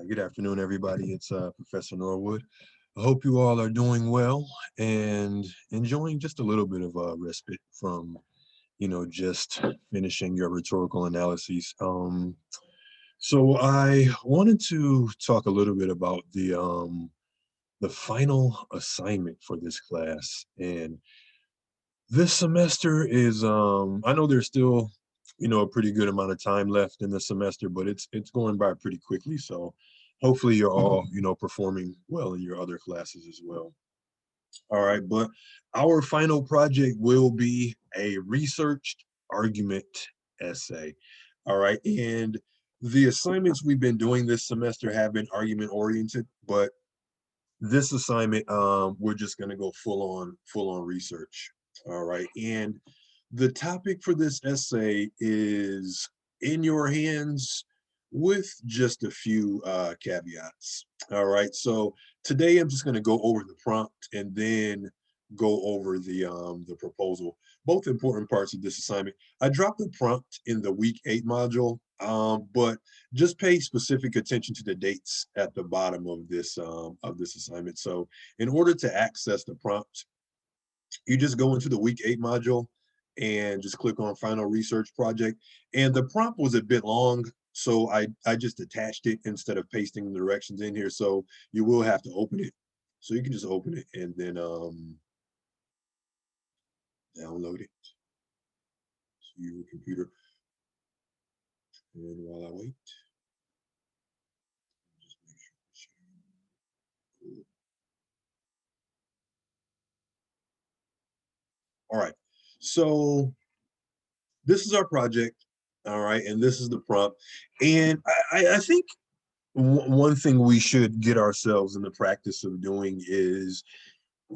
Good afternoon, everybody. It's Professor Norwood. I hope you all are doing well and enjoying just a little bit of respite from, just finishing your rhetorical analyses. So I wanted to talk a little bit about the final assignment for this class, and this semester is I know there's still a pretty good amount of time left in the semester, but it's going by pretty quickly. So hopefully you're all performing well in your other classes as well. All right, but our final project will be a researched argument essay. All right, and the assignments we've been doing this semester have been argument oriented, but this assignment we're just going to go full on research. All right, and the topic for this essay is in your hands with just a few caveats. All right, so today I'm just going to go over the prompt and then go over the proposal, both important parts of this assignment. I dropped the prompt in the week 8 module, but just pay specific attention to the dates at the bottom of this assignment. So in order to access the prompt, you just go into the week 8 module and just click on final research project. And the prompt was a bit long, so I just attached it instead of pasting the directions in here. So you will have to open it. So you can just open it and then download it to your computer. And while I wait, just make sure. Cool. All right. So this is our project. All right, and this is the prompt. And I think one thing we should get ourselves in the practice of doing is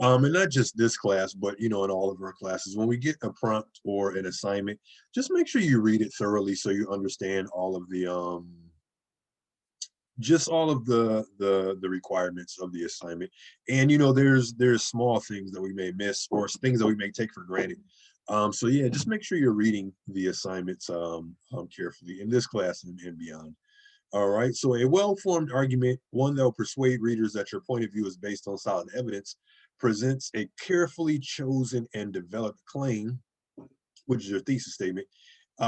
and not just this class, but in all of our classes, when we get a prompt or an assignment, just make sure you read it thoroughly so you understand all of the just all of the requirements of the assignment. And there's small things that we may miss or things that we may take for granted. So yeah, just make sure you're reading the assignments carefully in this class and beyond. All right, so a well-formed argument, one that will persuade readers that your point of view is based on solid evidence, presents a carefully chosen and developed claim, which is your thesis statement,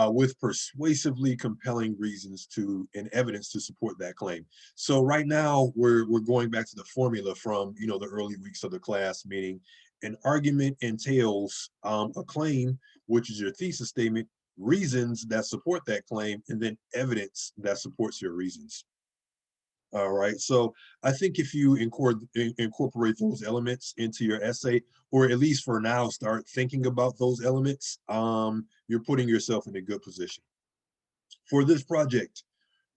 with persuasively compelling reasons to and evidence to support that claim. So right now we're going back to the formula from the early weeks of the class, meaning an argument entails a claim, which is your thesis statement, reasons that support that claim, and then evidence that supports your reasons. All right. So I think if you incorporate those elements into your essay, or at least for now, start thinking about those elements, you're putting yourself in a good position. For this project,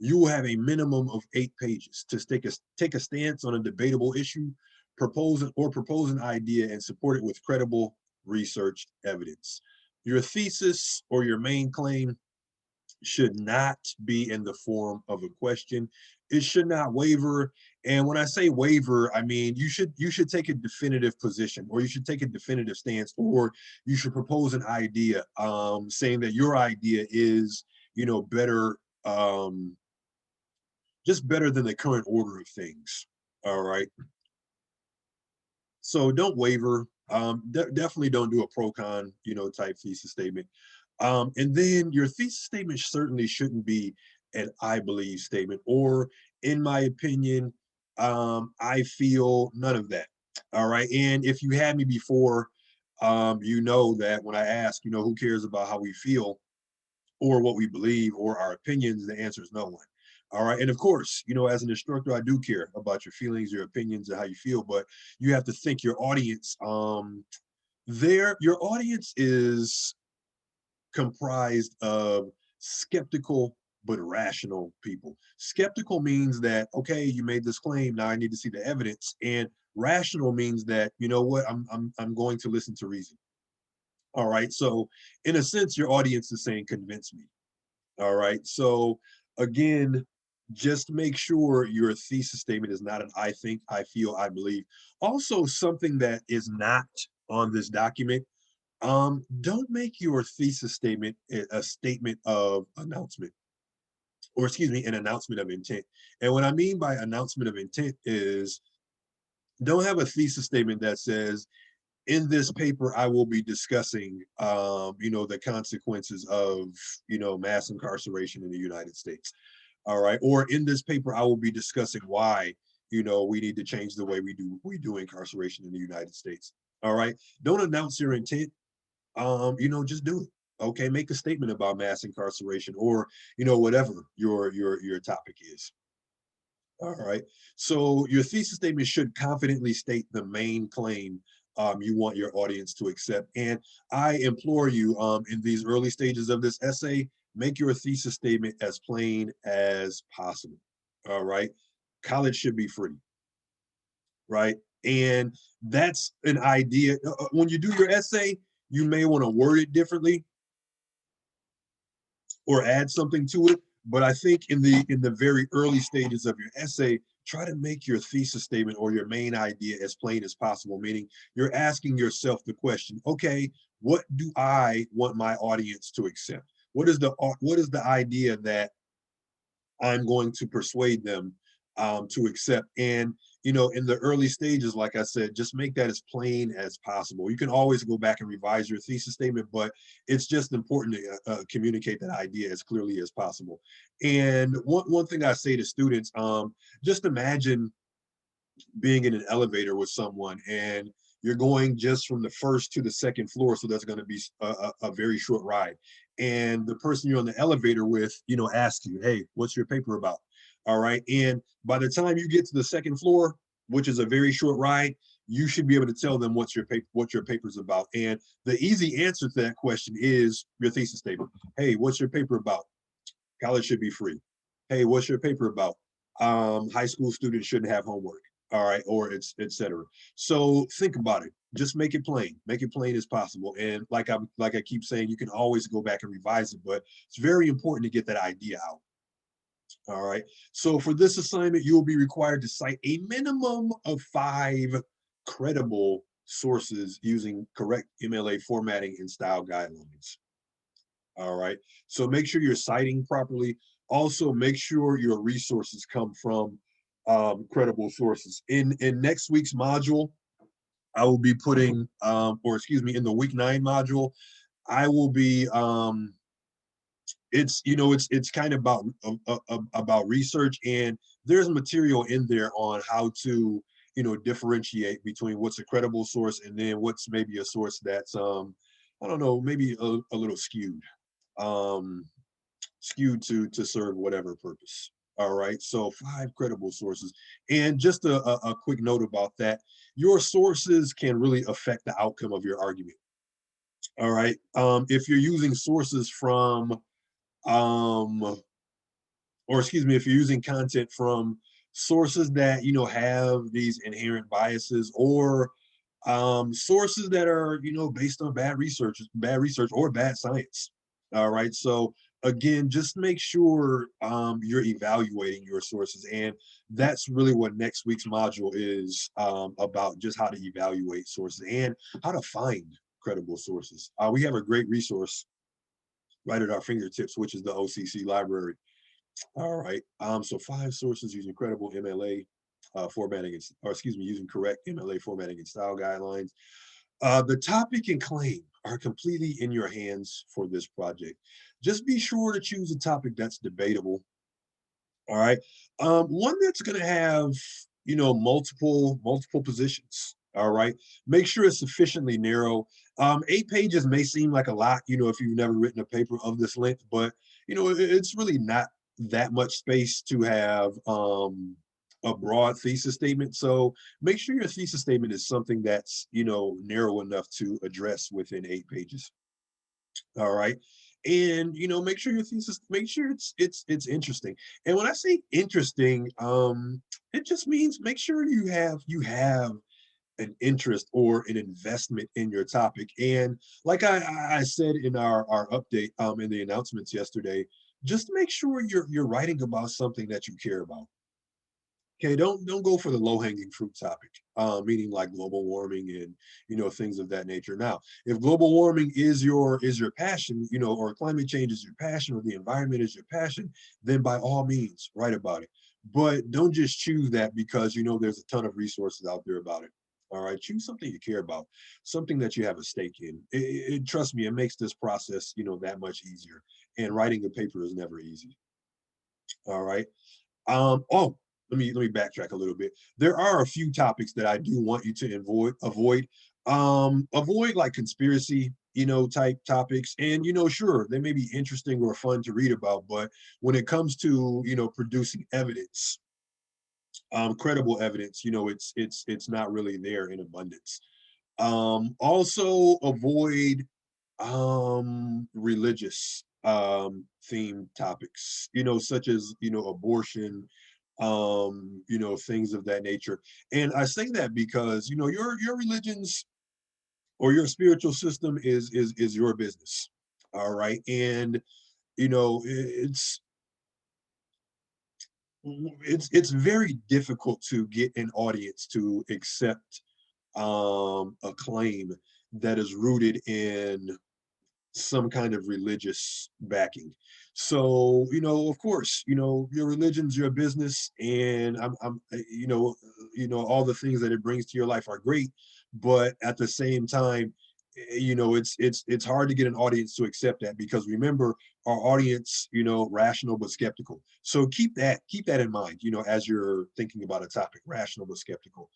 you will have a minimum of 8 pages to take a stance on a debatable issue, propose an idea, and support it with credible research evidence. Your thesis or your main claim should not be in the form of a question. It should not waver. And when I say waver, I mean you should take a definitive position, or you should take a definitive stance, or you should propose an idea, saying that your idea is, better, just better than the current order of things. All right. So don't waver. Definitely don't do a pro con, type thesis statement. And then your thesis statement certainly shouldn't be an I believe statement, or in my opinion, I feel, none of that. All right. And if you had me before, you know that when I ask, who cares about how we feel or what we believe or our opinions, the answer is no one. All right. And of course, as an instructor, I do care about your feelings, your opinions, and how you feel, but you have to think your audience, your audience is comprised of skeptical but rational people. Skeptical means that, okay, you made this claim, now I need to see the evidence. And rational means that, you know what, I'm going to listen to reason. All right. So in a sense, your audience is saying, convince me. All right. So again, just make sure your thesis statement is not an I think, I feel, I believe. Also, something that is not on this document, don't make your thesis statement a statement of announcement. or excuse me, an announcement of intent. And what I mean by announcement of intent is, don't have a thesis statement that says, in this paper, I will be discussing, the consequences of, mass incarceration in the United States. All right. Or in this paper, I will be discussing why, we need to change the way we do incarceration in the United States. All right. Don't announce your intent. Just do it. Okay. Make a statement about mass incarceration, or, whatever your topic is. All right. So your thesis statement should confidently state the main claim you want your audience to accept. And I implore you, in these early stages of this essay, make your thesis statement as plain as possible. All right. College should be free. Right. And that's an idea. When you do your essay, you may want to word it differently or add something to it. But I think in the very early stages of your essay, try to make your thesis statement or your main idea as plain as possible, meaning you're asking yourself the question, okay, what do I want my audience to accept? What is the idea that I'm going to persuade them to accept? And in the early stages, like I said, just make that as plain as possible. You can always go back and revise your thesis statement, but it's just important to communicate that idea as clearly as possible. And one thing I say to students, just imagine being in an elevator with someone, and you're going just from the first to the second floor, so that's going to be a very short ride. And the person you're on the elevator with, asks you, hey, what's your paper about? All right. And by the time you get to the second floor, which is a very short ride, you should be able to tell them what your paper's about. And the easy answer to that question is your thesis statement. Hey, what's your paper about? College should be free. Hey, what's your paper about? High school students shouldn't have homework. All right, or it's etc. So think about it. Just make it plain as possible. And like I keep saying, you can always go back and revise it, but it's very important to get that idea out. All right. So for this assignment, you will be required to cite a minimum of 5 credible sources using correct MLA formatting and style guidelines. All right. So make sure you're citing properly. Also, make sure your resources come from credible sources. In next week's module, I will be putting, or excuse me, in the week 9 module, I will be it's kind of about research, and there's material in there on how to differentiate between what's a credible source and then what's maybe a source that's I don't know, maybe a little um skewed to serve whatever purpose. All right, so 5 credible sources. And just a quick note about that, your sources can really affect the outcome of your argument. All right, if you're using sources from um or excuse me, if you're using content from sources that have these inherent biases, or sources that are based on bad research or bad science. All right, so again, just make sure you're evaluating your sources, and that's really what next week's module is about, just how to evaluate sources and how to find credible sources. We have a great resource right at our fingertips, which is the OCC library. All right. So 5 sources using credible MLA formatting, or excuse me, using correct MLA formatting and style guidelines. The topic and claim are completely in your hands for this project. Just be sure to choose a topic that's debatable. All right. One that's going to have, multiple positions. All right. Make sure it's sufficiently narrow. 8 pages may seem like a lot, if you've never written a paper of this length, but it's really not that much space to have a broad thesis statement. So make sure your thesis statement is something that's, narrow enough to address within 8 pages. All right. And make sure it's interesting. And when I say interesting, it just means make sure you have an interest or an investment in your topic. And like I said in our update in the announcements yesterday, just make sure you're writing about something that you care about. Okay, don't go for the low-hanging fruit topic, meaning like global warming and things of that nature. Now, if global warming is your passion, or climate change is your passion, or the environment is your passion, then by all means, write about it. But don't just choose that because there's a ton of resources out there about it. All right, choose something you care about, something that you have a stake in. Trust me, it makes this process that much easier. And writing a paper is never easy. All right. Oh, let me backtrack a little bit. There are a few topics that I do want you to avoid like conspiracy, type topics. And sure, they may be interesting or fun to read about, but when it comes to producing evidence, credible evidence, it's not really there in abundance. Also avoid religious themed topics, such as abortion, things of that nature. And I say that because your religions or your spiritual system is your business. All right. And it's very difficult to get an audience to accept a claim that is rooted in some kind of religious backing. So, of course, your religion's your business, and all the things that it brings to your life are great, but at the same time, it's hard to get an audience to accept that because remember, our audience, rational but skeptical. So keep that in mind, as you're thinking about a topic, rational but skeptical.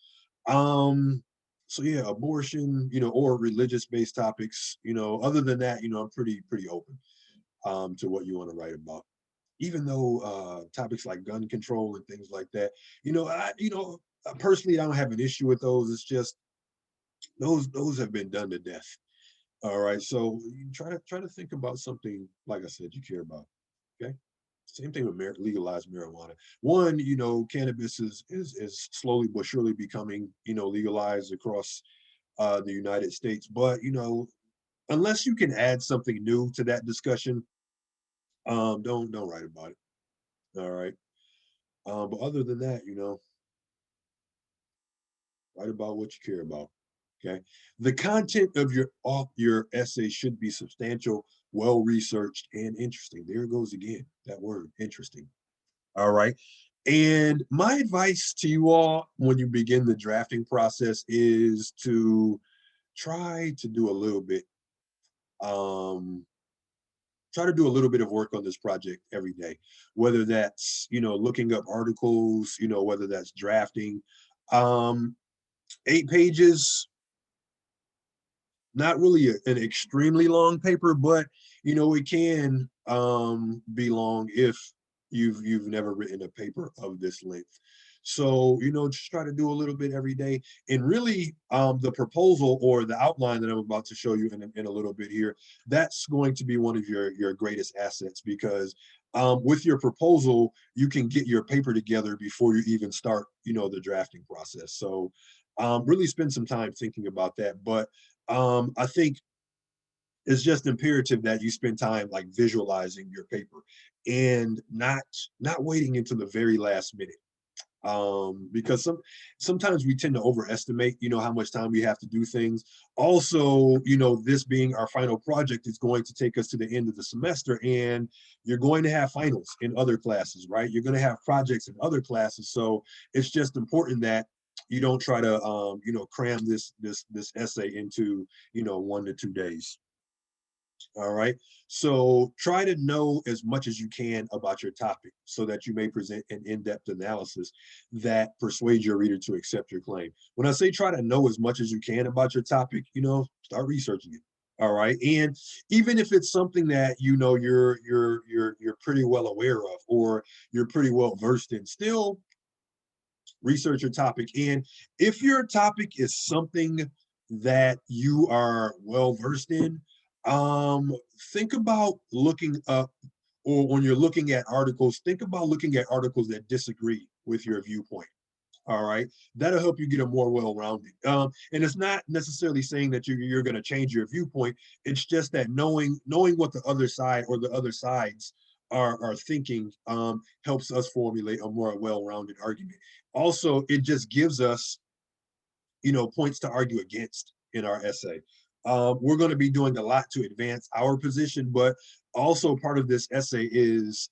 Um, so yeah, abortion, or religious based topics, other than that, I'm pretty open to what you want to write about. Even though topics like gun control and things like that, personally I don't have an issue with those. It's just those have been done to death. All right. So you try to think about something like I said you care about. Okay. Same thing with legalized marijuana. One, cannabis is slowly but surely becoming, legalized across the United States. But unless you can add something new to that discussion, don't write about it. All right. But other than that, write about what you care about. Okay. The content of your essay should be substantial, well researched, and interesting. There it goes again. That word, interesting. All right. And my advice to you all when you begin the drafting process is to try to do a little bit um try to do a little bit of work on this project every day, whether that's looking up articles, whether that's drafting. 8 pages, not really an extremely long paper, but it can be long if you've never written a paper of this length. So just try to do a little bit every day. And really, the proposal or the outline that I'm about to show you in a little bit here, that's going to be one of your greatest assets because with your proposal, you can get your paper together before you even start the drafting process. So really spend some time thinking about that. But I think it's just imperative that you spend time like visualizing your paper and not waiting until the very last minute. Because sometimes we tend to overestimate, how much time we have to do things. Also, this being our final project is going to take us to the end of the semester, and you're going to have finals in other classes, right? You're going to have projects in other classes, so it's just important that you don't try to, cram this essay into, 1 to 2 days. All right. So try to know as much as you can about your topic so that you may present an in depth analysis that persuades your reader to accept your claim. When I say try to know as much as you can about your topic, start researching it. All right. And even if it's something that you're pretty well aware of or you're pretty well versed in, still research your topic. And if your topic is something that you are well versed in, think about looking up, or when you're looking at articles, think about looking at articles that disagree with your viewpoint. All right, that'll help you get a more well-rounded. And it's not necessarily saying that you're going to change your viewpoint. It's just that knowing what the other side or the other sides our thinking helps us formulate a more well-rounded argument. Also, it just gives us, points to argue against in our essay. We're going to be doing a lot to advance our position, but also part of this essay is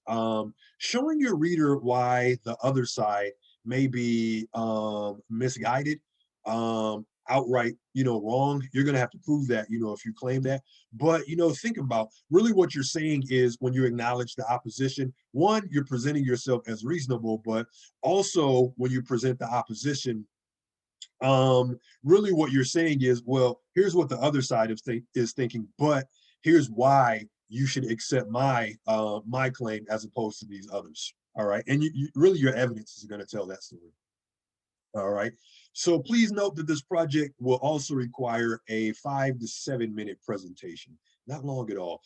showing your reader why the other side may be misguided, outright, wrong. You're going to have to prove that, if you claim that. But, think about really what you're saying is when you acknowledge the opposition, one, you're presenting yourself as reasonable, but also when you present the opposition, really what you're saying is, well, here's what the other side is thinking, but here's why you should accept my claim as opposed to these others. All right, and really your evidence is going to tell that story. All right, so please note that this project will also require a 5 to 7 minute presentation, not long at all.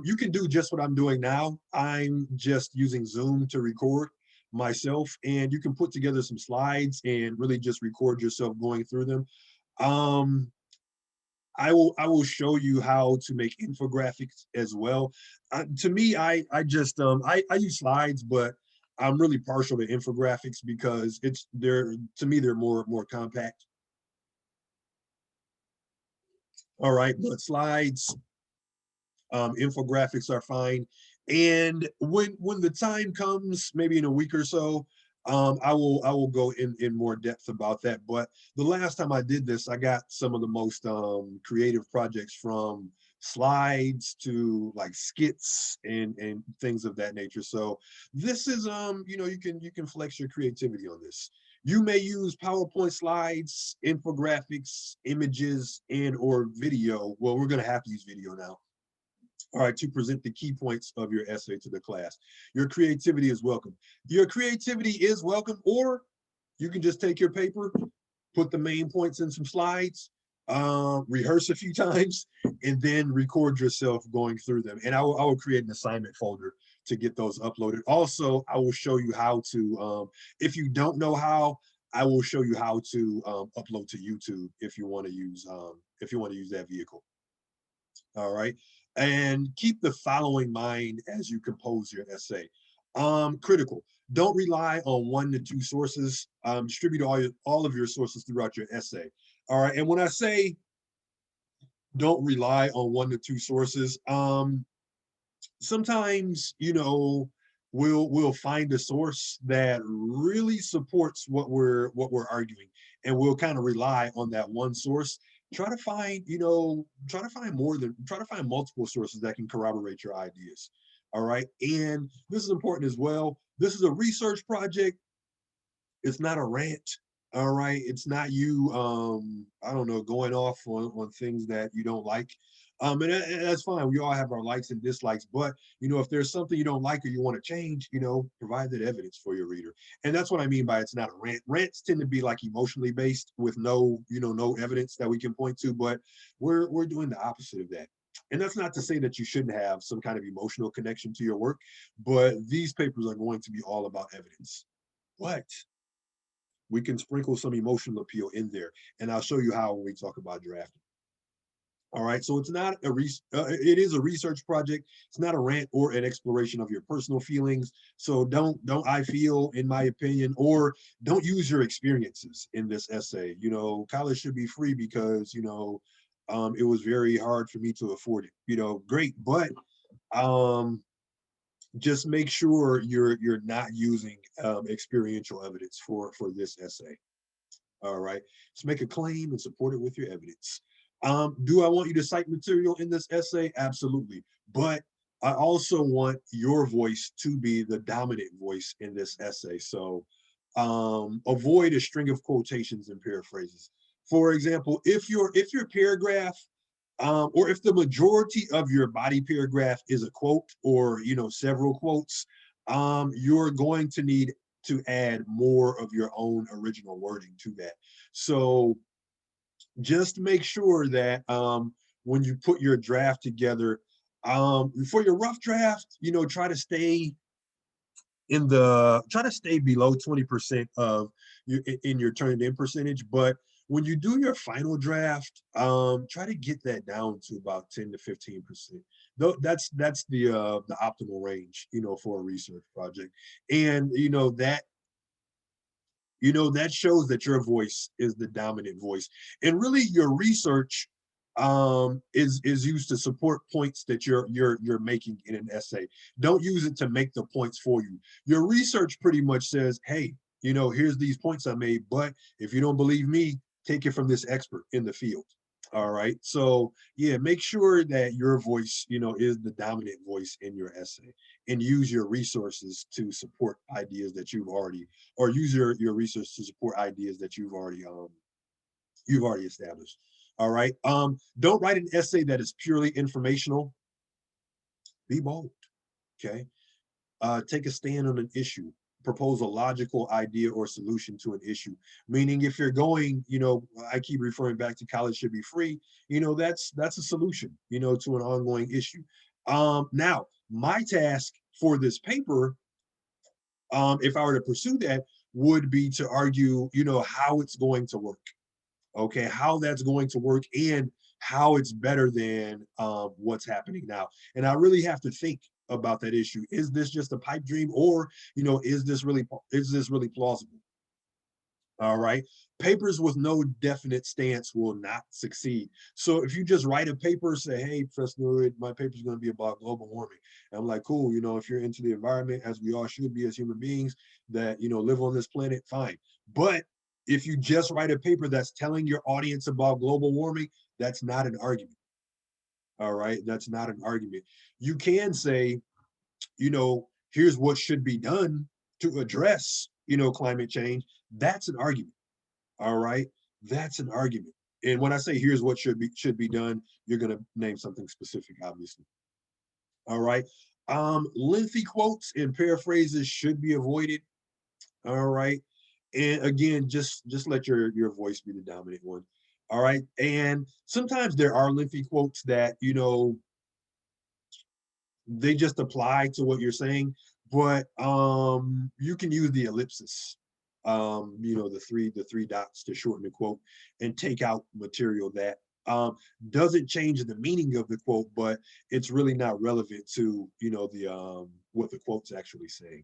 You can do just what I'm doing now. I'm just using Zoom to record myself, and you can put together some slides and really just record yourself going through them. Um, I will show you how to make infographics as well. To me, I just I use slides, but I'm really partial to infographics because they're, to me, they're more compact. All right, but slides, infographics are fine. And when the time comes, maybe in a week or so, I will go in more depth about that. But the last time I did this, I got some of the most creative projects, from slides to like skits and things of that nature. So this is you can flex your creativity on this. You may use PowerPoint slides, infographics, images, and or video. Well, we're going to have to use video now, all right, to present the key points of your essay to the class. Your creativity is welcome. Your creativity is welcome, or you can just take your paper, put the main points in some slides, rehearse a few times, and then record yourself going through them. And I will create an assignment folder to get those uploaded. Also, I will show you how to, if you don't know how, I will show you how to upload to YouTube if you want to use that vehicle. All right. And keep the following in mind as you compose your essay. Critical. Don't rely on 1 to 2 sources. Distribute all of your sources throughout your essay. All right. And when I say don't rely on 1 to 2 sources, sometimes, we'll find a source that really supports what we're arguing, and we'll kind of rely on that one source. Try to find multiple sources that can corroborate your ideas. All right, and this is important as well. This is a research project. It's not a rant. All right, it's not you I don't know, going off on things that you don't like. And that's fine. We all have our likes and dislikes, but if there's something you don't like or you want to change, provide that evidence for your reader. And that's what I mean by it's not a rant. Rants tend to be like emotionally based with no evidence that we can point to, but we're doing the opposite of that. And that's not to say that you shouldn't have some kind of emotional connection to your work, but these papers are going to be all about evidence. But we can sprinkle some emotional appeal in there, and I'll show you how when we talk about drafting. All right, so it's not it is a research project. It's not a rant or an exploration of your personal feelings. So don't I feel, in my opinion, or don't use your experiences in this essay. College should be free because it was very hard for me to afford it. Great, but um, just make sure you're not using experiential evidence for this essay. All right, so make a claim and support it with your evidence. Do I want you to cite material in this essay? Absolutely, but I also want your voice to be the dominant voice in this essay. So avoid a string of quotations and paraphrases. For example, if your paragraph, or if the majority of your body paragraph is a quote, or several quotes, you're going to need to add more of your own original wording to that. So just make sure that when you put your draft together, for your rough draft, try to stay below 20% of in your turned in percentage. But when you do your final draft, try to get that down to about 10 to 15%. That's the optimal range, for a research project. And that shows that your voice is the dominant voice. And really your research is used to support points that you're making in an essay. Don't use it to make the points for you. Your research pretty much says, hey, here's these points I made, but if you don't believe me, take it from this expert in the field. All right. So yeah, make sure that your voice, is the dominant voice in your essay, and use your resources to support ideas that you've already, or use your research to support ideas that you've already established. All right. Don't write an essay that is purely informational. Be bold. Okay. Take a stand on an issue, propose a logical idea or solution to an issue. Meaning, if you're going, I keep referring back to college should be free. That's a solution, to an ongoing issue. Now, my task for this paper, if I were to pursue that, would be to argue, how it's going to work. Okay, how that's going to work, and how it's better than what's happening now. And I really have to think about that issue. Is this just a pipe dream, or is this really plausible? All right. Papers with no definite stance will not succeed. So if you just write a paper, say, hey, Professor Norwood, my paper is going to be about global warming. And I'm like, cool, if you're into the environment, as we all should be as human beings that, live on this planet, fine. But if you just write a paper that's telling your audience about global warming, that's not an argument. All right. That's not an argument. You can say, here's what should be done to address, climate change. That's an argument. All right. That's an argument. And when I say here's what should be done, you're gonna name something specific, obviously. All right. Lengthy quotes and paraphrases should be avoided. All right. And again, just let your voice be the dominant one. All right. And sometimes there are lengthy quotes that, they just apply to what you're saying, but you can use the ellipsis, the three dots to shorten the quote, and take out material that doesn't change the meaning of the quote, but it's really not relevant to the what the quote's actually saying.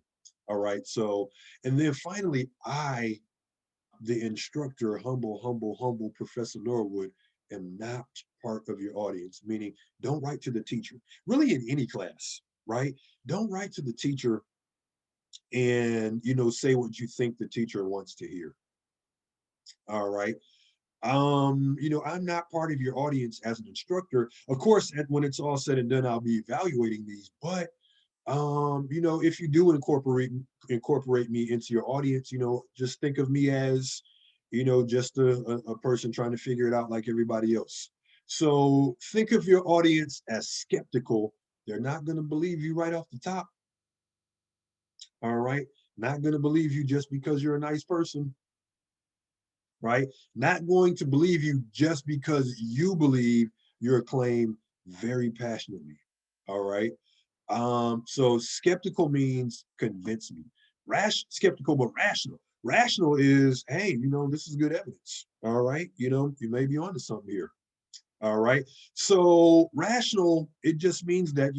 All right. So, and then finally, the instructor, humble Professor Norwood, am not part of your audience, meaning don't write to the teacher. Really, in any class, right? Don't write to the teacher and, say what you think the teacher wants to hear. All right. I'm not part of your audience as an instructor. Of course, when it's all said and done, I'll be evaluating these, but if you do incorporate me into your audience, just think of me as, just a person trying to figure it out like everybody else. So think of your audience as skeptical. They're not going to believe you right off the top. All right. Not going to believe you just because you're a nice person. Right. Not going to believe you just because you believe your claim very passionately. All right. So skeptical means convince me. Skeptical, but rational. Rational is, hey, this is good evidence. All right. You may be onto something here. All right. So rational, it just means that,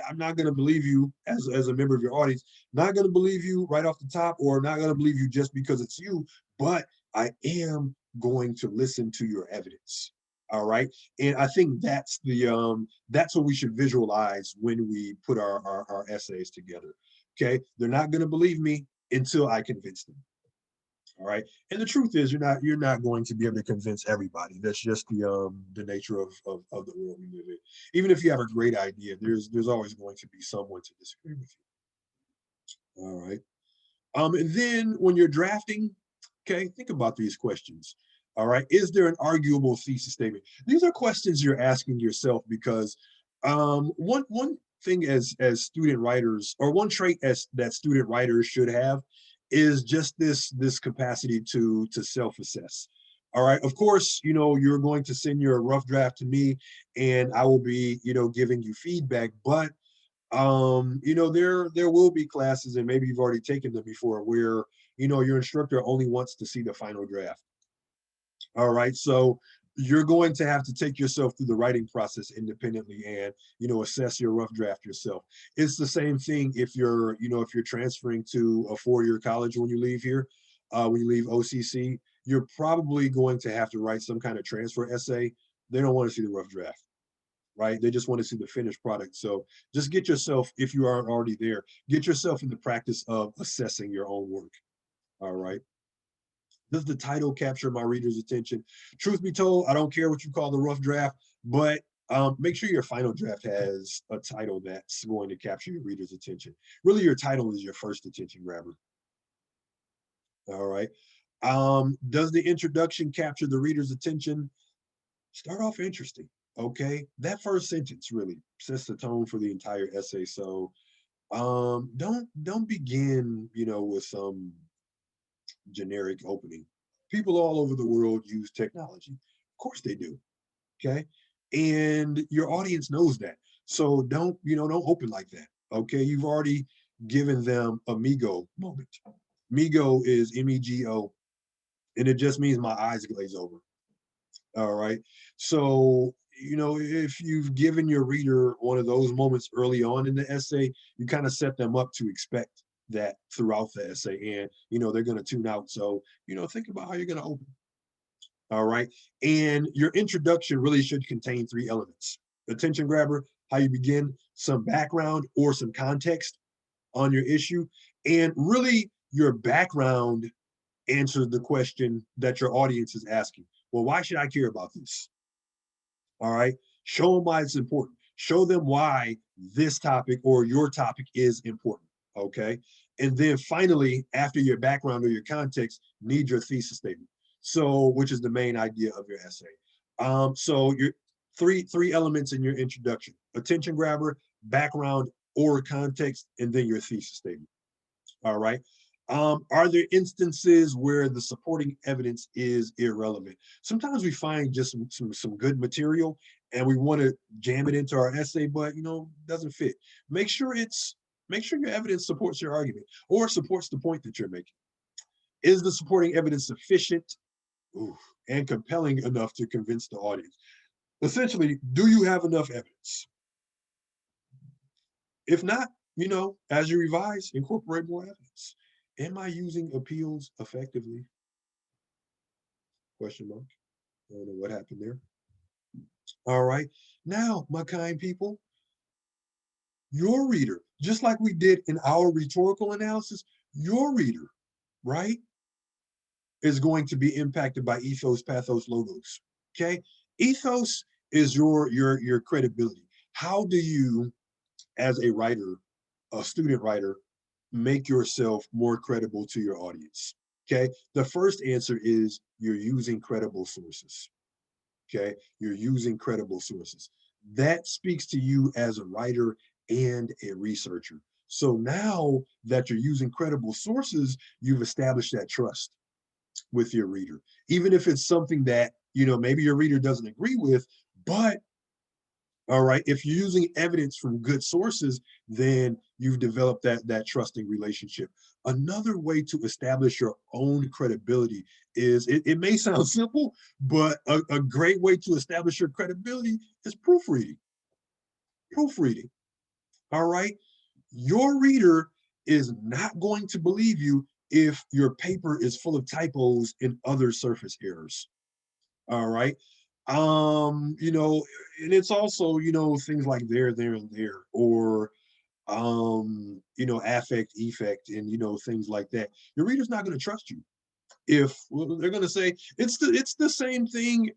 I'm not going to believe you as a member of your audience, not going to believe you right off the top, or not going to believe you just because it's you, but I am going to listen to your evidence. All right. And I think that's what we should visualize when we put our essays together. Okay. They're not going to believe me until I convince them. All right. And the truth is you're not going to be able to convince everybody. That's just the nature of the world we live in. Even if you have a great idea, there's always going to be someone to disagree with you. All right. And then when you're drafting, okay, think about these questions. All right. Is there an arguable thesis statement? These are questions you're asking yourself because one thing as student writers, or one trait as that student writers should have, is just this capacity to self-assess. All right. Of course, you're going to send your rough draft to me, and I will be, giving you feedback, but there will be classes, and maybe you've already taken them before, where your instructor only wants to see the final draft. All right. So you're going to have to take yourself through the writing process independently and, assess your rough draft yourself. It's the same thing if you're, if you're transferring to a 4-year college when you leave here, when you leave OCC, you're probably going to have to write some kind of transfer essay. They don't want to see the rough draft, right? They just want to see the finished product. So just get yourself, if you aren't already there, get yourself in the practice of assessing your own work. All right. Does the title capture my reader's attention? Truth be told, I don't care what you call the rough draft, but make sure your final draft has a title that's going to capture your reader's attention. Really, your title is your first attention grabber. All right. Does the introduction capture the reader's attention? Start off interesting. Okay. That first sentence really sets the tone for the entire essay. So don't begin, with some generic opening. People all over the world use technology. Of course they do. Okay. And your audience knows that. So don't open like that. Okay. You've already given them a Mego moment. Mego is MEGO, and it just means my eyes glaze over. All right. So, if you've given your reader one of those moments early on in the essay, you kind of set them up to expect that throughout the essay. And, they're going to tune out. So, think about how you're going to open. All right. And your introduction really should contain 3 elements: attention grabber, how you begin, some background or some context on your issue. And really, your background answers the question that your audience is asking. Well, why should I care about this? All right. Show them why it's important. Show them why this topic or your topic is important. Okay. And then finally, after your background or your context, need your thesis statement. So, which is the main idea of your essay. So your three elements in your introduction: attention grabber, background or context, and then your thesis statement. All right. Are there instances where the supporting evidence is irrelevant? Sometimes we find just some good material and we want to jam it into our essay, but doesn't fit. Make sure your evidence supports your argument or supports the point that you're making. Is the supporting evidence sufficient and compelling enough to convince the audience? Essentially, do you have enough evidence? If not, as you revise, incorporate more evidence. Am I using appeals effectively? Question mark. I don't know what happened there. All right. Now, my kind people, your reader, just like we did in our rhetorical analysis, your reader, right, is going to be impacted by ethos, pathos, logos. Okay. Ethos is your credibility. How do you, as a writer, a student writer, make yourself more credible to your audience? Okay. The first answer is you're using credible sources. Okay. You're using credible sources. That speaks to you as a writer and a researcher. So now that you're using credible sources, you've established that trust with your reader, even if it's something that, maybe your reader doesn't agree with, but all right, if you're using evidence from good sources, then you've developed that trusting relationship. Another way to establish your own credibility is, it may sound simple, but a great way to establish your credibility is proofreading. Proofreading. All right. Your reader is not going to believe you if your paper is full of typos and other surface errors. All right. And it's also, things like there, and there, or affect, effect, and things like that. Your reader's not going to trust you if, well, they're going to say it's the same thing.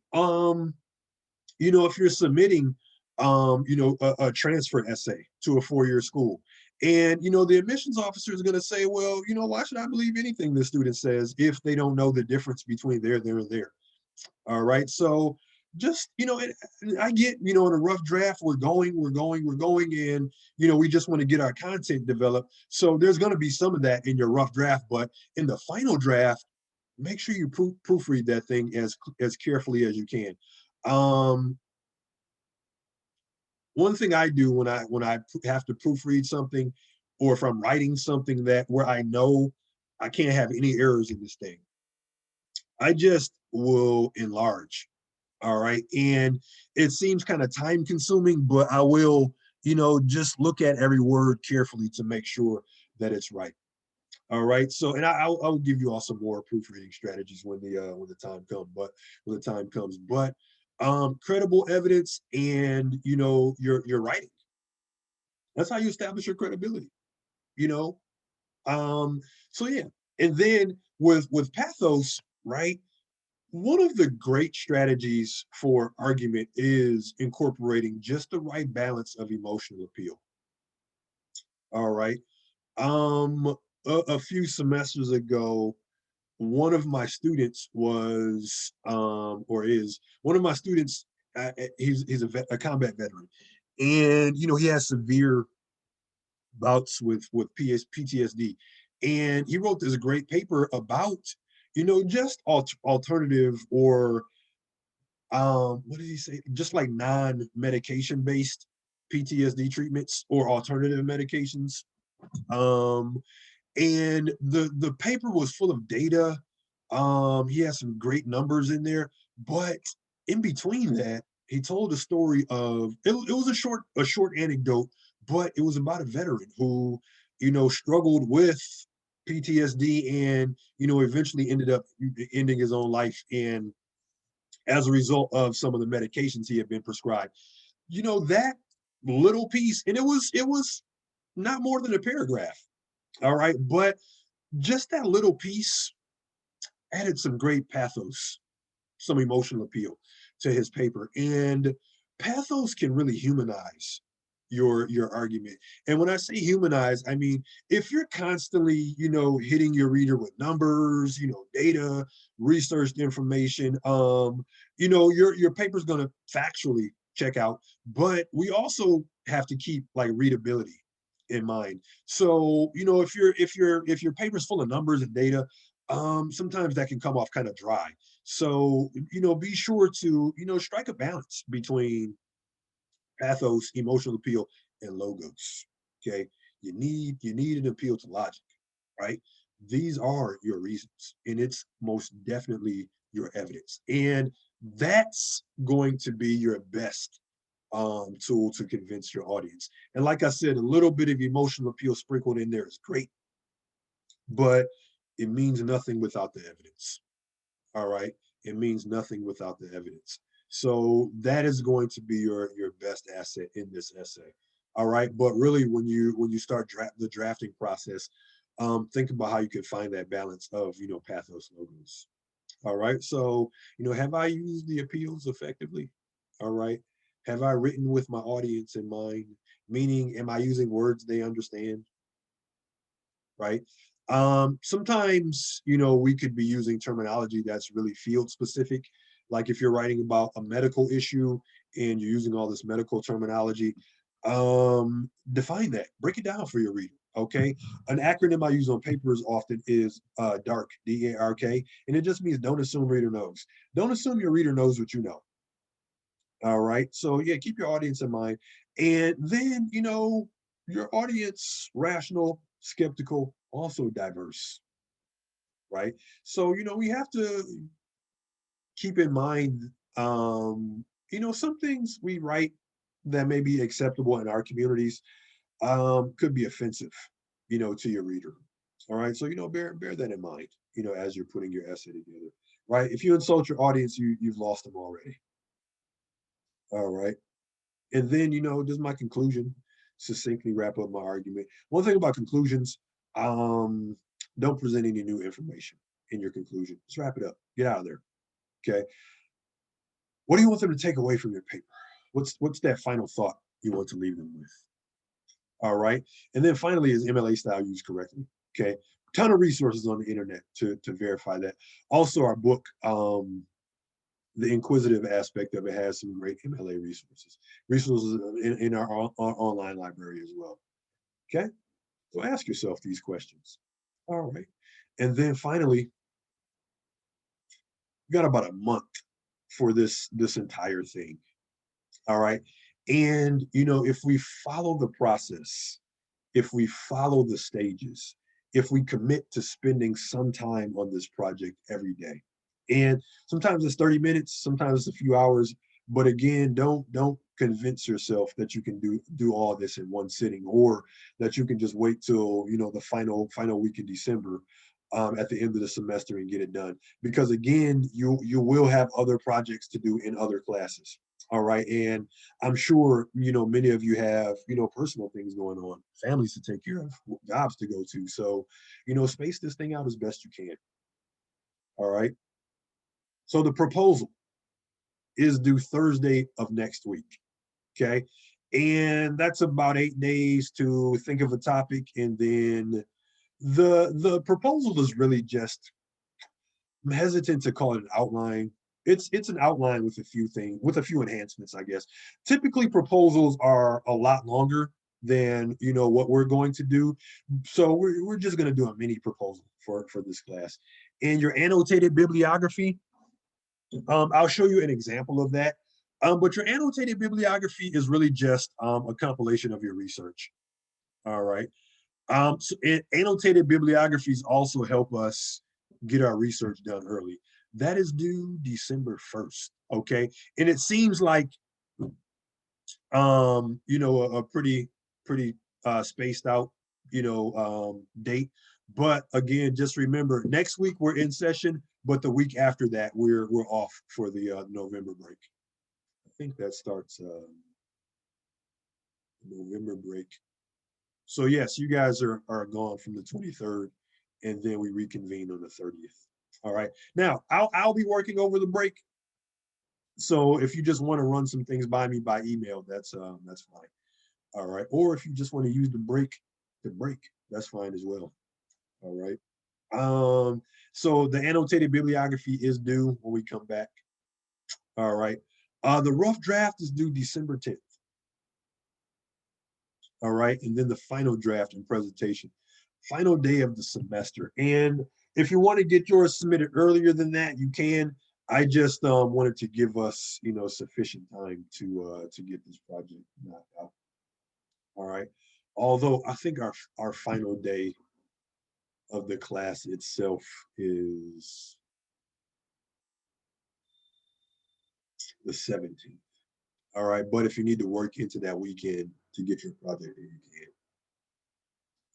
If you're submitting a transfer essay to a 4-year school, and the admissions officer is going to say, well, why should I believe anything the student says if they don't know the difference between there, and there? All right. So just, I get, in a rough draft, we're going, and, we just want to get our content developed. So there's going to be some of that in your rough draft, but in the final draft, make sure you proofread that thing as carefully as you can. One thing I do when I have to proofread something, or if I'm writing something where I know I can't have any errors in this thing, I just will enlarge All right. And it seems kind of time consuming, but I will, just look at every word carefully to make sure that it's right. All right. So, and I'll give you all some more proofreading strategies when the time comes, but credible evidence and your writing. That's how you establish your credibility, you know. Um, so yeah. And then with pathos, right? One of the great strategies for argument is incorporating just the right balance of emotional appeal. All right. A few semesters ago, one of my students was or is one of my students. He's a combat veteran, and he has severe bouts with PTSD, and he wrote this great paper about just alternative or what did he say? Just like non-medication based PTSD treatments or alternative medications. Um, and the paper was full of data. He had some great numbers in there, but in between that, he told a story of it was a short anecdote, but it was about a veteran who struggled with PTSD and eventually ended up ending his own life and as a result of some of the medications he had been prescribed. That little piece, and it was not more than a paragraph. All right, but just that little piece added some great pathos, some emotional appeal to his paper. And pathos can really humanize your argument. And when I say humanize, I mean if you're constantly, hitting your reader with numbers, data, researched information, your paper's gonna factually check out, but we also have to keep like readability in mind. So, if your paper's full of numbers and data, sometimes that can come off kind of dry. So, be sure to, strike a balance between pathos, emotional appeal, and logos. Okay. You need an appeal to logic, right? These are your reasons, and it's most definitely your evidence. And that's going to be your best tool to convince your audience. And like I said, a little bit of emotional appeal sprinkled in there is great, but it means nothing without the evidence. All right. It means nothing without the evidence. So that is going to be your best asset in this essay. All right. But really when you start the drafting process, think about how you can find that balance of pathos logos. All right. So, have I used the appeals effectively? All right. Have I written with my audience in mind? Meaning, am I using words they understand? Right? Sometimes, we could be using terminology that's really field specific. Like if you're writing about a medical issue and you're using all this medical terminology, define that, break it down for your reader. Okay. An acronym I use on papers often is DARK, DARK, and it just means don't assume reader knows. Don't assume your reader knows what you know. All right. So yeah, keep your audience in mind. And then, your audience, rational, skeptical, also diverse, right? So, we have to keep in mind, some things we write that may be acceptable in our communities could be offensive, to your reader. All right. So, bear that in mind, as you're putting your essay together, right? If you insult your audience, you've lost them already. All right. And then, this is my conclusion, succinctly wrap up my argument. One thing about conclusions, um, don't present any new information in your conclusion. Just wrap it up. Get out of there. Okay. What do you want them to take away from your paper? What's that final thought you want to leave them with? All right. And then finally, is MLA style used correctly? Okay. Ton of resources on the internet to verify that. Also, our book, the inquisitive aspect of it has some great MLA resources in our online library as well. Okay, so ask yourself these questions. All right, and then finally, we got about a month for this entire thing. All right, and if we follow the process, if we follow the stages, if we commit to spending some time on this project every day, And sometimes it's 30 minutes, sometimes it's a few hours. But again, don't convince yourself that you can do all this in one sitting, or that you can just wait till the final week of December, at the end of the semester, and get it done. Because again, you will have other projects to do in other classes. All right. And I'm sure, many of you have, personal things going on, families to take care of, jobs to go to. So, space this thing out as best you can. All right. So the proposal is due Thursday of next week. Okay. And that's about 8 days to think of a topic. And then the proposal is really just, I'm hesitant to call it an outline. It's an outline with a few things, with a few enhancements, I guess. Typically, proposals are a lot longer than what we're going to do. So we're just going to do a mini proposal for this class. And your annotated bibliography, I'll show you an example of that. But your annotated bibliography is really just a compilation of your research. All right. So annotated bibliographies also help us get our research done early. That is due December 1st. Okay. And it seems like, a pretty spaced out, date. But again, just remember, next week we're in session, but the week after that we're off for the November break. I think that starts November break. So yes, you guys are gone from the 23rd, and then we reconvene on the 30th. All right. Now I'll be working over the break. So if you just want to run some things by me by email, that's fine. All right. Or if you just want to use the break to break, that's fine as well. All right. So the annotated bibliography is due when we come back. All right. The rough draft is due December 10th. All right. And then the final draft and presentation, final day of the semester. And if you want to get yours submitted earlier than that, you can. I just wanted to give us, sufficient time to get this project knocked out. All right. Although I think our final day of the class itself is the 17th. All right. But if you need to work into that weekend to get your project, you can.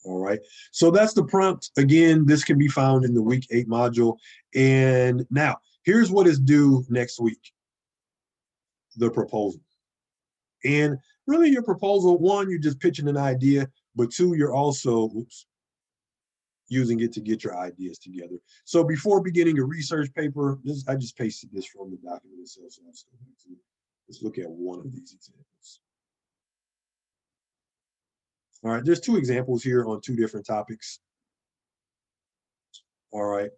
All right. So that's the prompt. Again, this can be found in the week 8 module. And now here's what is due next week: the proposal. And really, your proposal, one, you're just pitching an idea, but two, you're also using it to get your ideas together. So before beginning a research paper, I just pasted this from the document itself. So let's look at one of these examples. All right, there's 2 examples here on 2 different topics. All right.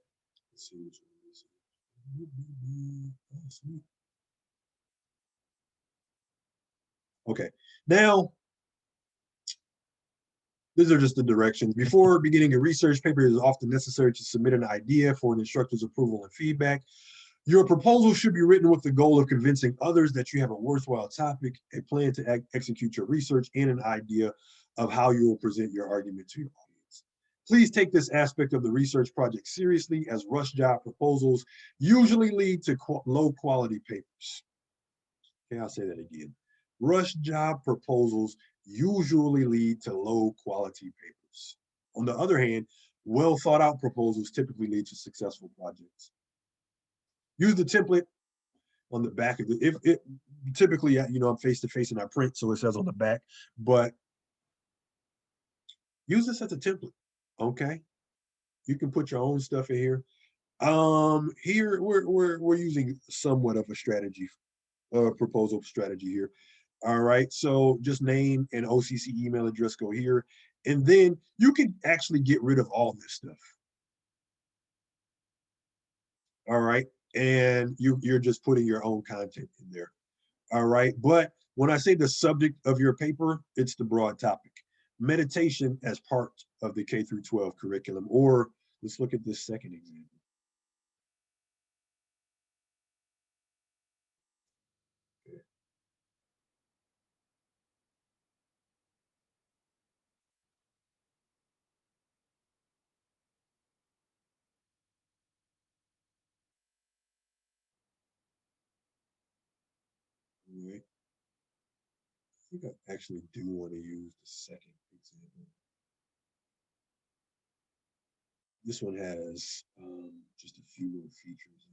Let's see which one is it. Okay, now these are just the directions. Before beginning a research paper, it is often necessary to submit an idea for an instructor's approval and feedback. Your proposal should be written with the goal of convincing others that you have a worthwhile topic, a plan to execute your research, and an idea of how you will present your argument to your audience. Please take this aspect of the research project seriously, as rush job proposals usually lead to low quality papers. Okay, I'll say that again. Rush job proposals usually lead to low quality papers. On the other hand, well thought out proposals typically lead to successful projects. Use the template on the back of the, if it typically, I'm face to face and I print, so it says on the back, but use this as a template. Okay. You can put your own stuff in here. Here we're using somewhat of a strategy, proposal strategy here. All right. So just name and OCC email address go here. And then you can actually get rid of all this stuff. All right. And you're just putting your own content in there. All right. But when I say the subject of your paper, it's the broad topic. Meditation as part of the K through 12 curriculum. Or let's look at this second example. right? I think I actually do want to use the second example. This one has just a few little features.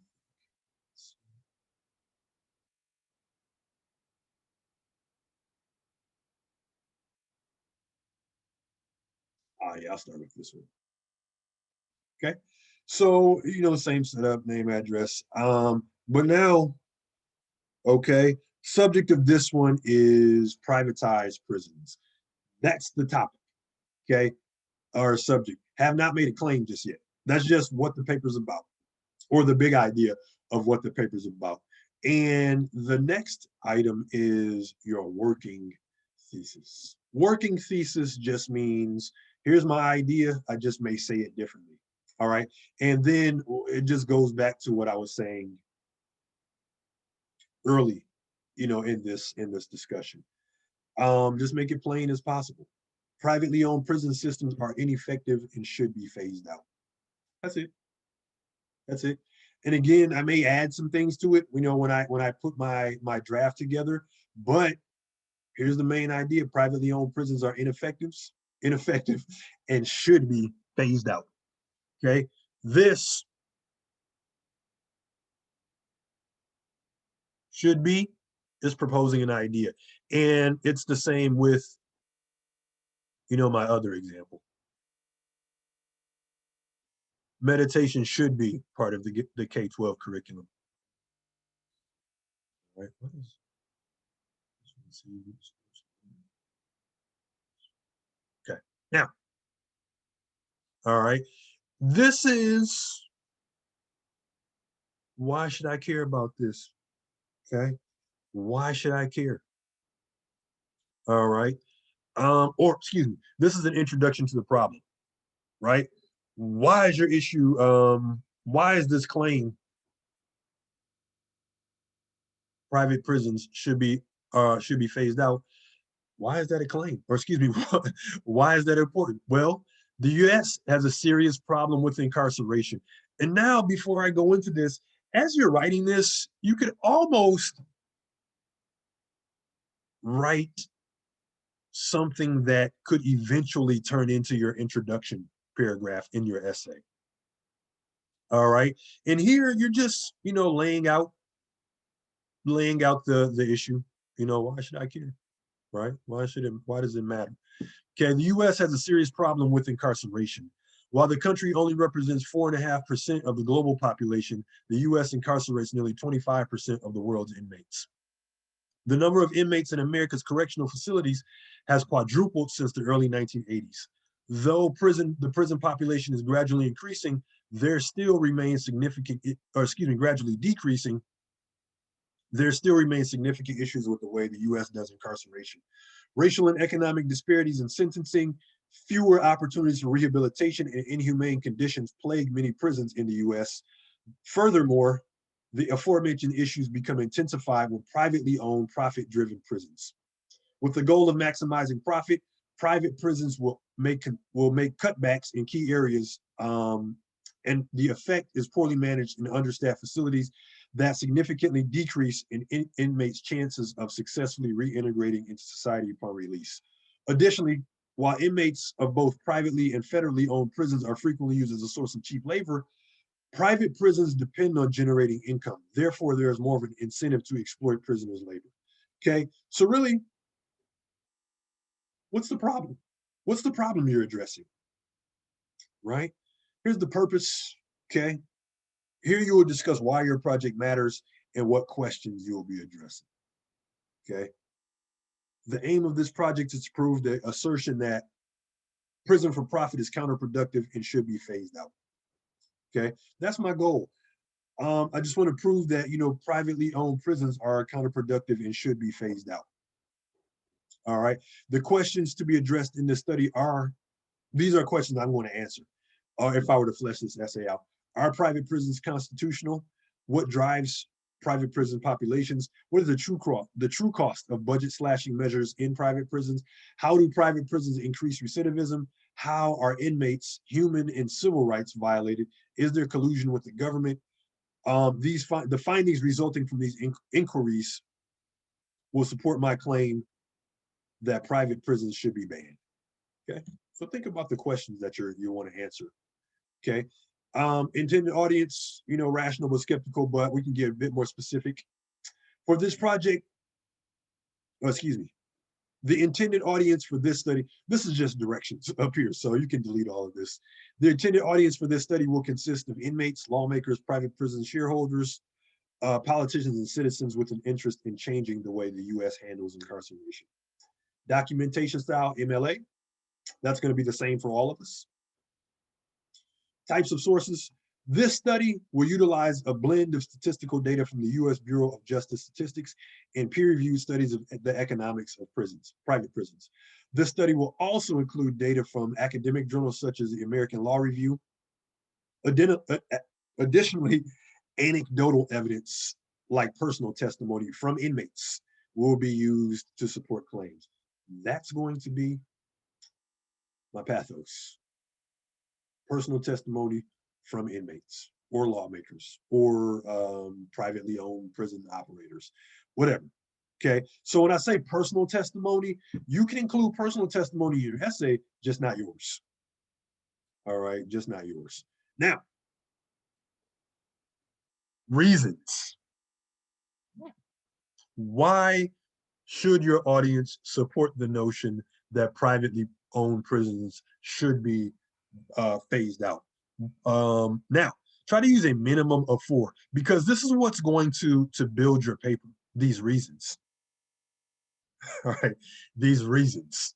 Yeah, I'll start with this one. Okay. So, same setup, name, address. But now, okay, subject of this one is privatized prisons. That's the topic. Okay. Our subject. Have not made a claim just yet. That's just what the paper's about, or the big idea of what the paper's about. And the next item is your working thesis. Working thesis just means here's my idea. I just may say it differently. All right. And then it just goes back to what I was saying early, in this discussion. Just make it plain as possible. Privately owned prison systems are ineffective and should be phased out. That's it. That's it. And again, I may add some things to it, when I put my draft together, but here's the main idea. Privately owned prisons are ineffective, and should be phased out. Okay. This should be is proposing an idea. And it's the same with, my other example. Meditation should be part of the K-12 curriculum. Right? What is okay. Now, all right. This is why should I care about this? Okay. Why should I care? All right. Or excuse me, this is an introduction to the problem, right? Why is your issue? Why is this claim private prisons should be phased out? Why is that a claim? Or excuse me, why is that important? Well, the US has a serious problem with incarceration. And now, before I go into this, as you're writing this, you could almost write something that could eventually turn into your introduction paragraph in your essay. All right. And here you're just, laying out the issue. Why should I care? Right? Why does it matter? Okay, the US has a serious problem with incarceration. While the country only represents 4.5% of the global population, the US incarcerates nearly 25% of the world's inmates. The number of inmates in America's correctional facilities has quadrupled since the early 1980s. Though the prison population is gradually increasing, there still remains gradually decreasing, there still remain significant issues with the way the US does incarceration. Racial and economic disparities in sentencing, fewer opportunities for rehabilitation, and inhumane conditions plague many prisons in the US. Furthermore, the aforementioned issues become intensified with privately owned, profit-driven prisons. With the goal of maximizing profit, private prisons will make cutbacks in key areas, and the effect is poorly managed and understaffed facilities that significantly decrease inmates' chances of successfully reintegrating into society upon release. Additionally, while inmates of both privately and federally owned prisons are frequently used as a source of cheap labor, private prisons depend on generating income. Therefore, there is more of an incentive to exploit prisoners' labor. Okay, so really, what's the problem? What's the problem you're addressing? Right? Here's the purpose. Okay, here you will discuss why your project matters and what questions you will be addressing. Okay. The aim of this project is to prove the assertion that prison for profit is counterproductive and should be phased out. Okay. That's my goal. I just want to prove that, privately owned prisons are counterproductive and should be phased out. All right. The questions to be addressed in this study these are questions I'm going to answer. If I were to flesh this essay out. Are private prisons constitutional? What drives private prison populations? What is the true cost of budget slashing measures in private prisons? How do private prisons increase recidivism? How are inmates' human and civil rights violated? Is there collusion with the government? The findings resulting from these inquiries will support my claim that private prisons should be banned. Okay, so think about the questions that you want to answer. Okay, intended audience, rational but skeptical, but we can get a bit more specific. For this project, excuse me, the intended audience for this study, this is just directions up here, so you can delete all of this. The intended audience for this study will consist of inmates, lawmakers, private prison shareholders, politicians, and citizens with an interest in changing the way the U.S. handles incarceration. Documentation style, MLA, that's going to be the same for all of us. Types of sources. This study will utilize a blend of statistical data from the U.S. Bureau of Justice Statistics and peer-reviewed studies of the economics of prisons, private prisons. This study will also include data from academic journals such as the American Law Review. Additionally, anecdotal evidence like personal testimony from inmates will be used to support claims. That's going to be my pathos. Personal testimony from inmates or lawmakers or privately owned prison operators, whatever. Okay, so when I say personal testimony, you can include personal testimony in your essay, just not yours. All right, just not yours. Now, reasons. Why should your audience support the notion that privately owned prisons should be phased out? Now, try to use a minimum of 4 because this is what's going to build your paper. These reasons. All right, these reasons.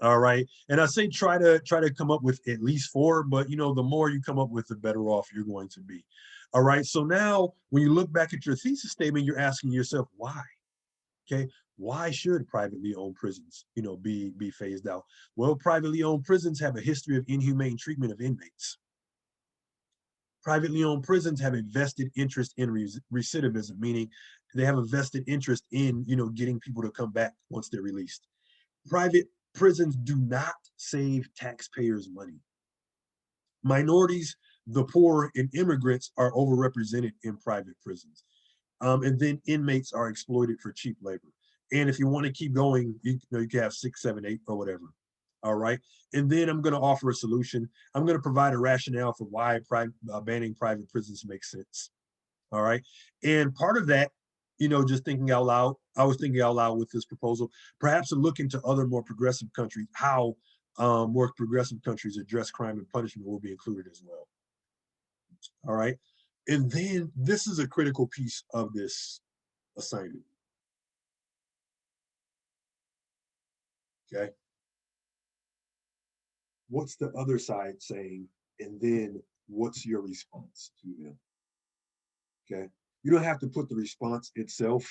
All right, and I say try to come up with at least 4, but the more you come up with, the better off you're going to be. All right, so now when you look back at your thesis statement, you're asking yourself why. Okay, why should privately owned prisons, be phased out? Well, privately owned prisons have a history of inhumane treatment of inmates. Privately owned prisons have a vested interest in recidivism, meaning they have a vested interest in, getting people to come back once they're released. Private prisons do not save taxpayers money. Minorities, the poor, and immigrants are overrepresented in private prisons. And then inmates are exploited for cheap labor. And if you want to keep going, you can have 6, 7, 8, or whatever. All right. And then I'm going to offer a solution. I'm going to provide a rationale for why banning private prisons makes sense. All right. And part of that, just thinking out loud, I was thinking out loud with this proposal, perhaps a look into other more progressive countries, how more progressive countries address crime and punishment will be included as well. All right. And then this is a critical piece of this assignment. Okay. What's the other side saying? And then what's your response to them? Okay. You don't have to put the response itself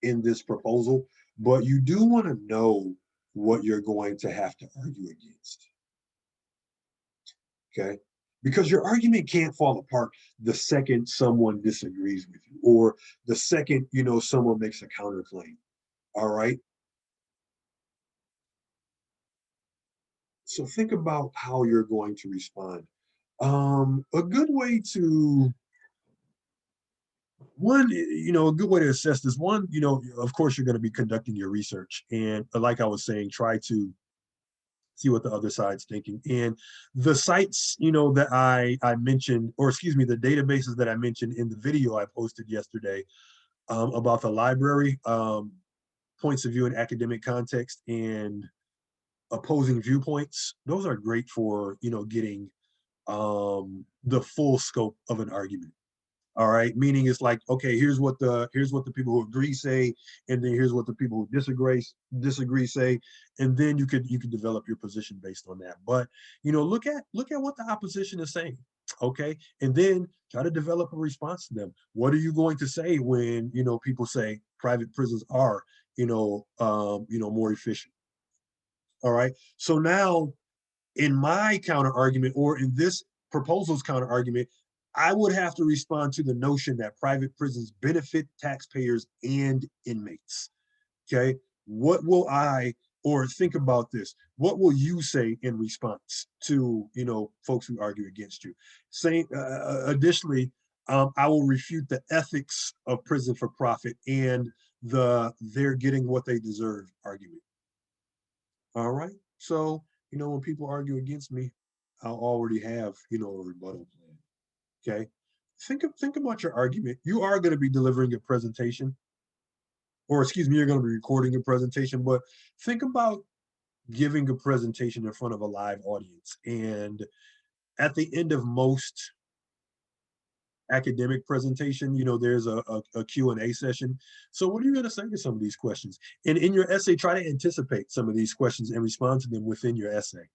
in this proposal, but you do want to know what you're going to have to argue against. Okay. Because your argument can't fall apart the second someone disagrees with you or the second, someone makes a counterclaim. All right. So think about how you're going to respond. A good way to a good way to assess this one, of course, you're going to be conducting your research. And like I was saying, try to see what the other side's thinking. And the sites, that I mentioned, or excuse me, the databases that I mentioned in the video I posted yesterday about the library, points of view in academic context and opposing viewpoints, those are great for, getting the full scope of an argument. All right, meaning it's like, okay, here's what the people who agree say, and then here's what the people who disagree say, and then you could develop your position based on that. But look at what the opposition is saying, okay, and then try to develop a response to them. What are you going to say when people say private prisons are more efficient? All right, so now in my counter argument or in this proposal's counter argument, I would have to respond to the notion that private prisons benefit taxpayers and inmates. Okay. What will or think about this? What will you say in response to, folks who argue against you? Saying, additionally, I will refute the ethics of prison for profit and they're getting what they deserve argument. All right. So, when people argue against me, I'll already have, a rebuttal plan. Okay. Think about your argument. You are going to be delivering a presentation, or excuse me, you're going to be recording a presentation, but think about giving a presentation in front of a live audience. And at the end of most academic presentation, there's a Q&A session. So what are you going to say to some of these questions? And in your essay, try to anticipate some of these questions and respond to them within your essay.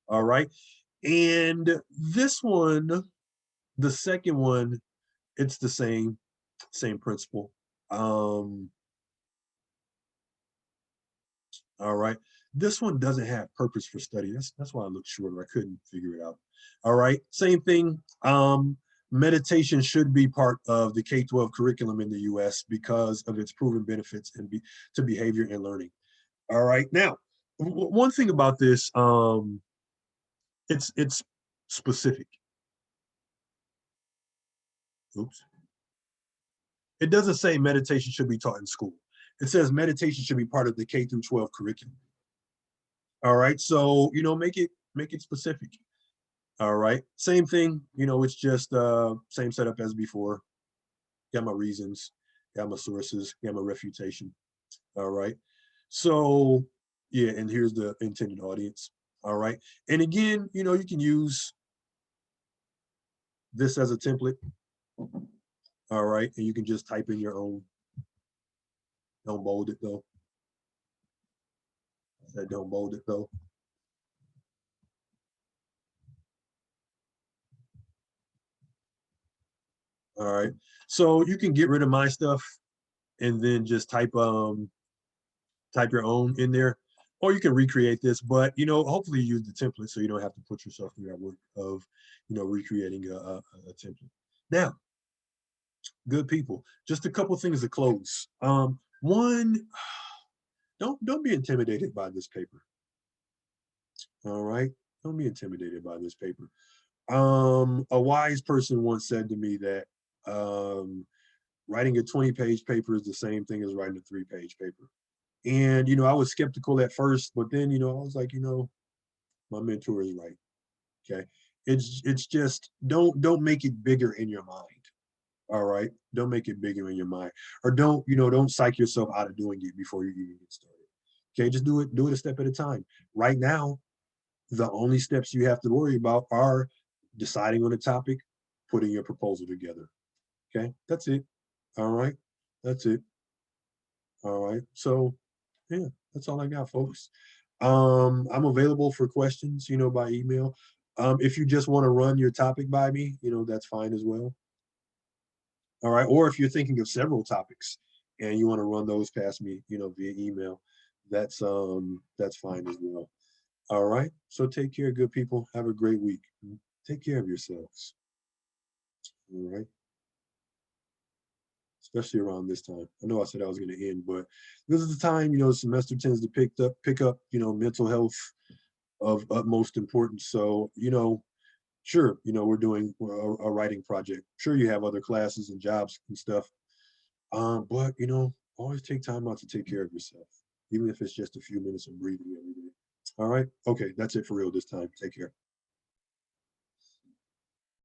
All right. And this one, the second one, it's the same principle. All right. This one doesn't have purpose for study. That's why I looked shorter. I couldn't figure it out. All right. Same thing. Meditation should be part of the K-12 curriculum in the US because of its proven benefits to behavior and learning. All right. Now, one thing about this, it's specific. Oops. It doesn't say meditation should be taught in school. It says meditation should be part of the K through 12 curriculum. All right. So, make it specific. All right. Same thing, it's just same setup as before. Got my reasons, got my sources, got my refutation. All right. So yeah, and here's the intended audience. All right. And again, you can use this as a template. All right. And you can just type in your own. Don't bold it though. I said don't bold it though. All right. So you can get rid of my stuff and then just type your own in there, or you can recreate this. But hopefully you use the template so you don't have to put yourself through that work of recreating a template. Now, good people, just a couple things to close. One, don't be intimidated by this paper. All right, don't be intimidated by this paper. A wise person once said to me that writing a 20-page paper is the same thing as writing a 3-page paper. And I was skeptical at first, but then I was like, my mentor is right. Okay, it's just don't make it bigger in your mind. All right, don't make it bigger in your mind, or don't psych yourself out of doing it before you even get started. Okay, just do it a step at a time. Right now, the only steps you have to worry about are deciding on a topic, putting your proposal together. Okay, that's it. All right, that's it. All right, so yeah, that's all I got, folks. I'm available for questions, by email. If you just want to run your topic by me, that's fine as well. All right, or if you're thinking of several topics and you want to run those past me, via email, that's fine as well. All right, so take care, good people. Have a great week. Take care of yourselves. All right, especially around this time. I know I said I was going to end, but this is the time, semester tends to pick up, mental health of utmost importance. So, sure, we're doing a writing project. Sure, you have other classes and jobs and stuff. But always take time out to take care of yourself, even if it's just a few minutes of breathing every day. All right. Okay, that's it for real this time. Take care.